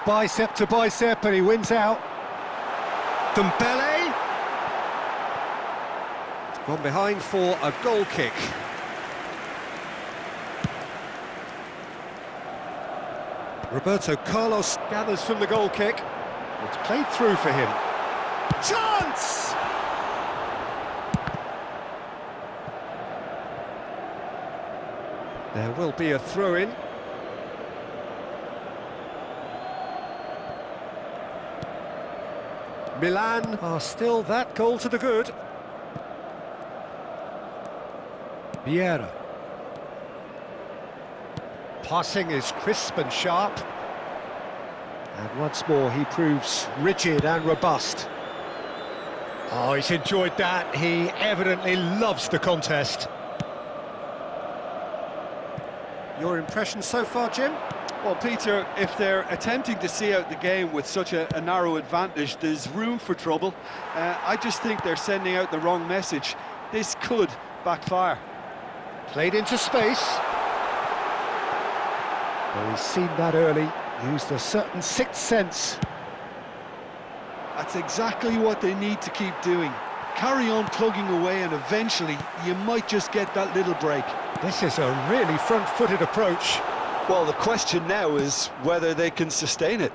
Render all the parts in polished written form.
bicep to bicep, and he wins out. Dembele. It's gone behind for a goal kick. Roberto Carlos gathers from the goal kick. It's played through for him. Chance! There will be a throw-in. Milan are still that goal to the good. Vieira. Passing is crisp and sharp. And once more he proves rigid and robust. Oh, he's enjoyed that. He evidently loves the contest. Your impression so far, Jim? Well, Peter, if they're attempting to see out the game with such a narrow advantage, there's room for trouble. I just think they're sending out the wrong message. This could backfire. Played into space. Well, he's seen that early, used a certain sixth sense. That's exactly what they need to keep doing. Carry on plugging away and eventually you might just get that little break. This is a really front-footed approach. Well, the question now is whether they can sustain it.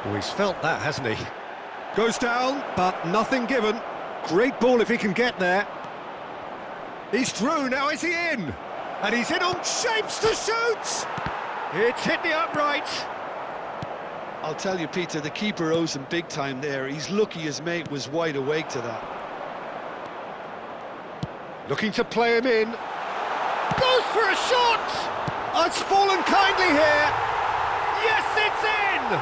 Oh, he's felt that, hasn't he? Goes down, but nothing given. Great ball if he can get there. He's through, now is he in? And he's in on shapes to shoot! It's hit the upright. I'll tell you, Peter, the keeper owes him big time there. He's lucky his mate was wide awake to that. Looking to play him in. Goes for a shot! It's fallen kindly here. Yes, it's in!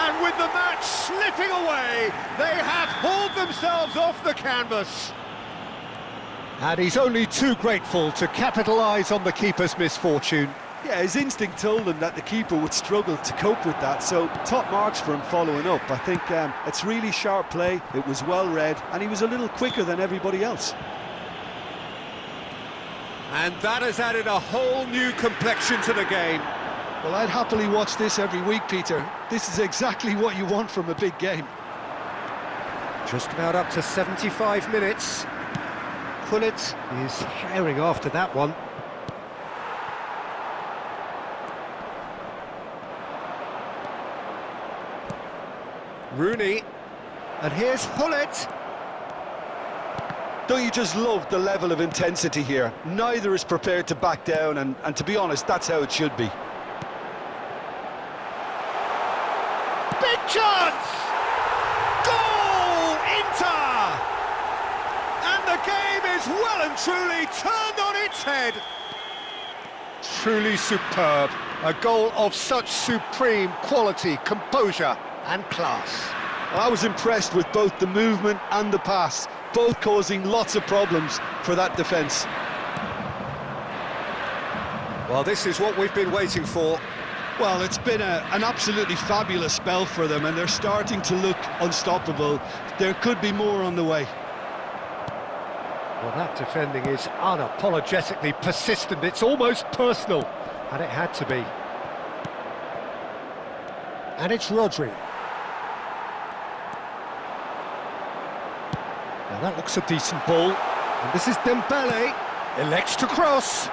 And with the match slipping away, they have hauled themselves off the canvas. And he's only too grateful to capitalise on the keeper's misfortune. Yeah, his instinct told him that the keeper would struggle to cope with that, so top marks for him following up. I think it's really sharp play, it was well read, and he was a little quicker than everybody else. And that has added a whole new complexion to the game. Well, I'd happily watch this every week, Peter. This is exactly what you want from a big game. Just about up to 75 minutes. Gullit is herring after that one. Rooney, and here's Gullit. Don't you just love the level of intensity here? Neither is prepared to back down, and to be honest, that's how it should be. Big chance! Goal! Inter! And the game is well and truly turned on its head. Truly superb. A goal of such supreme quality, composure and class. I was impressed with both the movement and the pass, both causing lots of problems for that defence. Well, this is what we've been waiting for. Well, it's been an absolutely fabulous spell for them, and they're starting to look unstoppable. There could be more on the way. Well, that defending is unapologetically persistent. It's almost personal, and it had to be. And it's Rodri. Now that looks a decent ball. And this is Dembele. Elects to cross.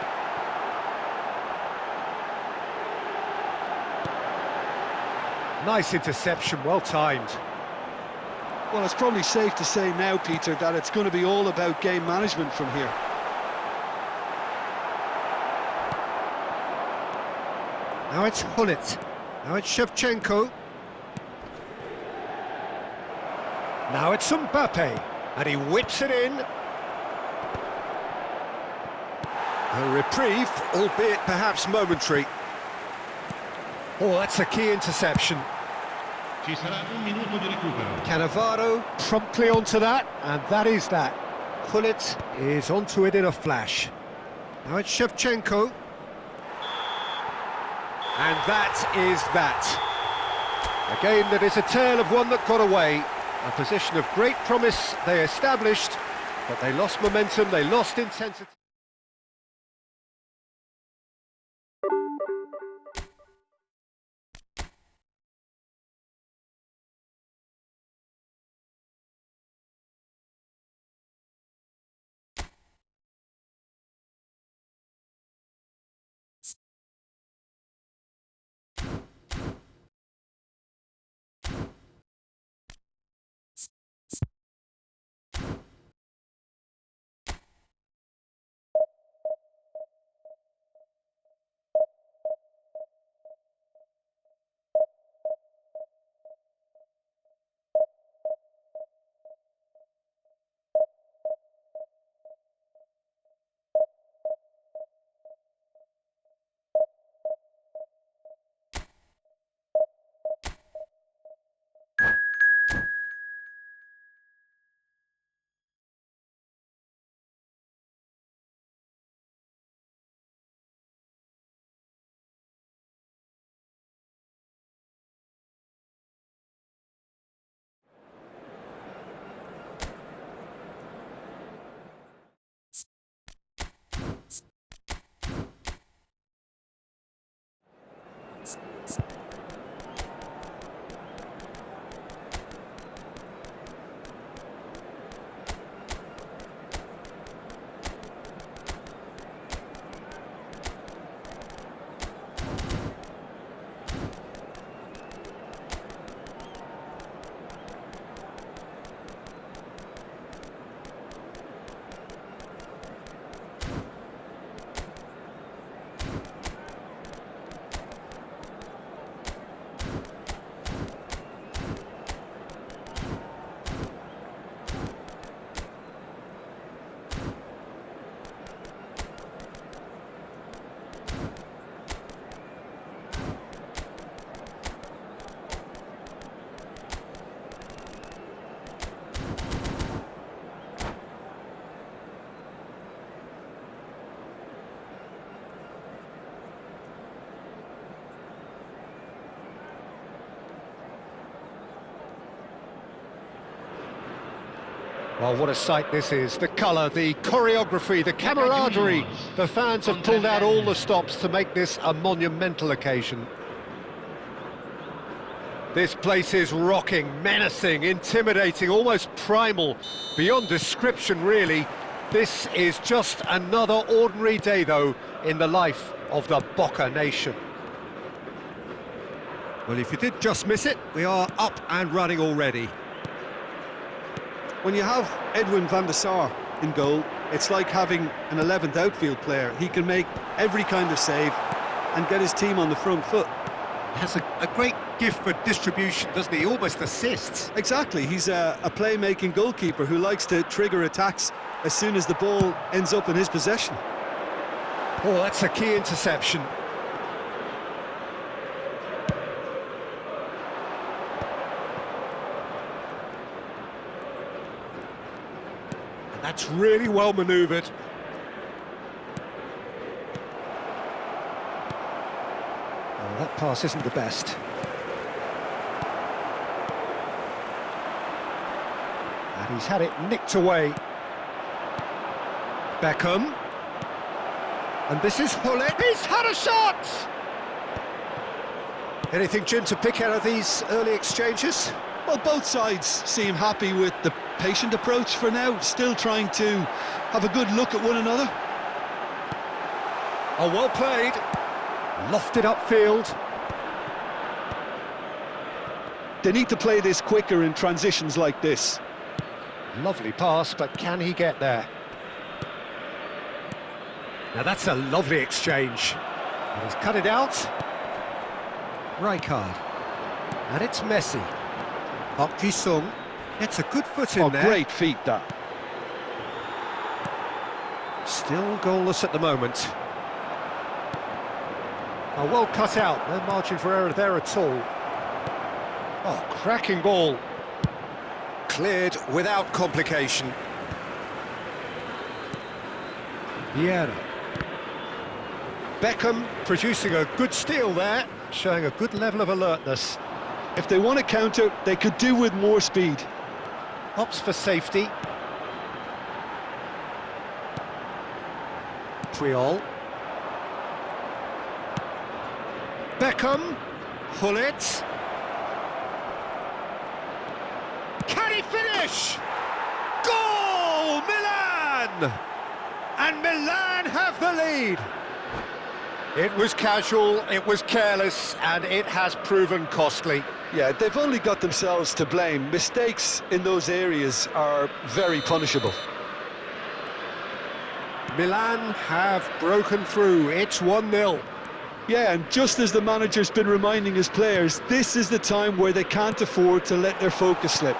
Nice interception, well timed. Well, it's probably safe to say now, Peter, that it's going to be all about game management from here. Now it's Gullit. Now it's Shevchenko. Now it's Mbappe. And he whips it in. A reprieve, albeit perhaps momentary. Oh, that's a key interception. Cannavaro promptly onto that, and that is that. Gullit is onto it in a flash. Now it's Shevchenko. And that is that. A game that is a tale of one that got away. A position of great promise they established, but they lost momentum, they lost intensity. Well, what a sight this is. The colour, the choreography, the camaraderie. The fans have pulled out all the stops to make this a monumental occasion. This place is rocking, menacing, intimidating, almost primal, beyond description, really. This is just another ordinary day, though, in the life of the Boca Nation. Well, if you did just miss it, we are up and running already. When you have Edwin van der Sar in goal, it's like having an 11th outfield player. He can make every kind of save and get his team on the front foot. Has a great gift for distribution, doesn't he? Almost assists. Exactly, he's a playmaking goalkeeper who likes to trigger attacks as soon as the ball ends up in his possession. Oh, that's a key interception. And that's really well manoeuvred. Oh, that pass isn't the best. And he's had it nicked away. Beckham. And this is Hullet. He's had a shot! Anything, Jim, to pick out of these early exchanges? Well, both sides seem happy with the patient approach for now, still trying to have a good look at one another. Oh, well played. Lofted upfield. They need to play this quicker in transitions like this. Lovely pass, but can he get there? Now that's a lovely exchange. And he's cut it out. Rijkaard. And it's Messi. Park Ji-sung. It's a good foot in there. Great feat, that. Still goalless at the moment. Oh, well cut out. No margin for error there at all. Oh, cracking ball. Cleared without complication. Vieira. Beckham producing a good steal there, showing a good level of alertness. If they want to counter, they could do with more speed. Opts for safety. Puyol. Beckham. Hullet. Can he finish? Goal! Milan! And Milan have the lead. It was casual, it was careless, and it has proven costly. Yeah, they've only got themselves to blame. Mistakes in those areas are very punishable. Milan have broken through. It's 1-0. Yeah, and just as the manager's been reminding his players, this is the time where they can't afford to let their focus slip.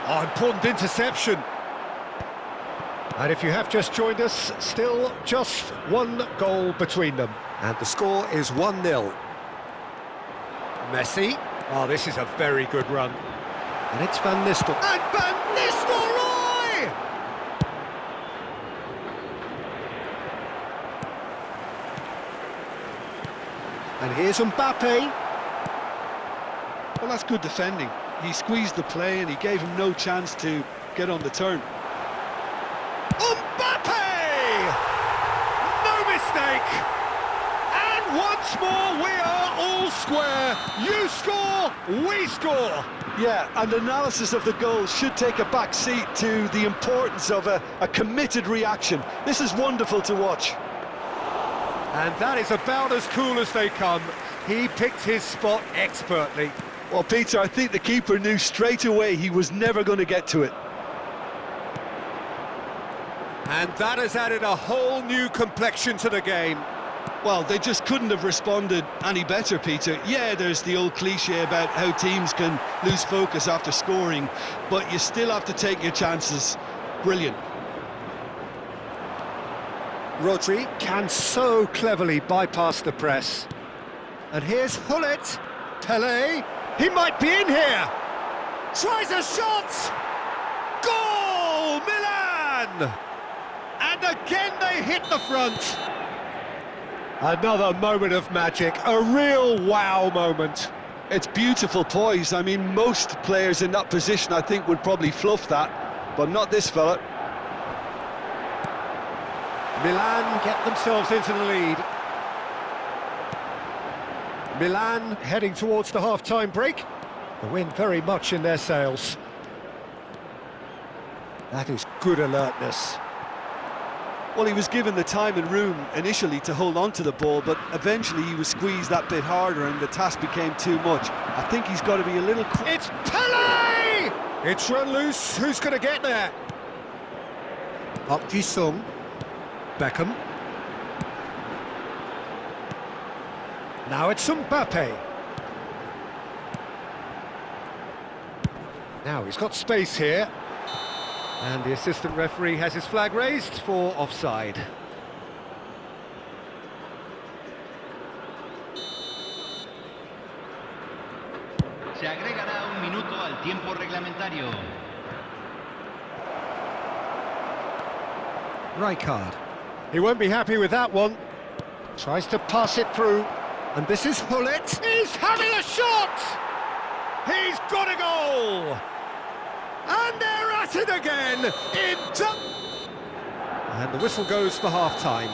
Oh, important interception. And if you have just joined us, still just one goal between them. And the score is 1-0. Messi. Oh, this is a very good run. And it's Van Nistelrooy. And Van Nistelrooy! And here's Mbappe. Well, that's good defending. He squeezed the play and he gave him no chance to get on the turn. Mbappe! No mistake! And once more we are all square. You score, we score. Yeah, and analysis of the goal should take a back seat to the importance of a committed reaction. This is wonderful to watch. And that is about as cool as they come. He picked his spot expertly. Well, Peter, I think the keeper knew straight away he was never going to get to it. And that has added a whole new complexion to the game. Well, they just couldn't have responded any better, Peter. Yeah, there's the old cliche about how teams can lose focus after scoring, but you still have to take your chances. Brilliant. Rodri can so cleverly bypass the press. And here's Hullet. Pelé. He might be in here. Tries a shot. Goal! Milan! And again they hit the front. Another moment of magic, a real wow moment. It's beautiful poise. I mean, most players in that position, I think, would probably fluff that. but not this fella. Milan get themselves into the lead. Milan heading towards the half-time break. The wind very much in their sails. That is good alertness. Well, he was given the time and room initially to hold on to the ball, but eventually he was squeezed that bit harder and the task became too much. I think he's got to be a little... It's Pele! It's run loose. Who's going to get there? Park Ji-sung. Beckham. Now it's Mbappe. Now he's got space here. And the assistant referee has his flag raised for offside. Se agregará un minuto al tiempo reglamentario. Rijkaard. He won't be happy with that one. Tries to pass it through. And this is Hullet. He's having a shot! He's got a goal! And they're at it again! And the whistle goes for half-time.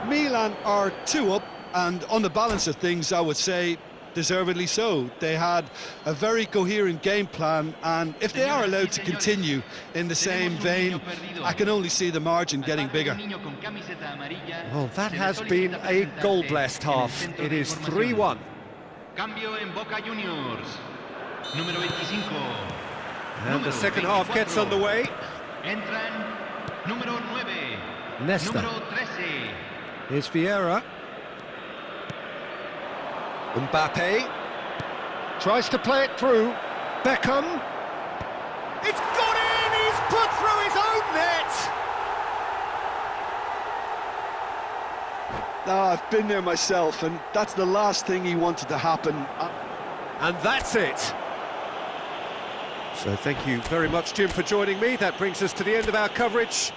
Milan are 2 up, and on the balance of things, I would say, deservedly so. They had a very coherent game plan, and if they are allowed to continue in the same vein, I can only see the margin getting bigger. Well, that has been a goal-blessed half. It is 3-1. Cambio en Boca Juniors. Número 25. And the second half gets underway. Entran número 9. Nesta. Número 13. Here's Vieira. Mbappe tries to play it through. Beckham. It's got in! He's put through his own net! I've been there myself, and that's the last thing he wanted to happen. And that's it. So thank you very much, Jim, for joining me. That brings us to the end of our coverage.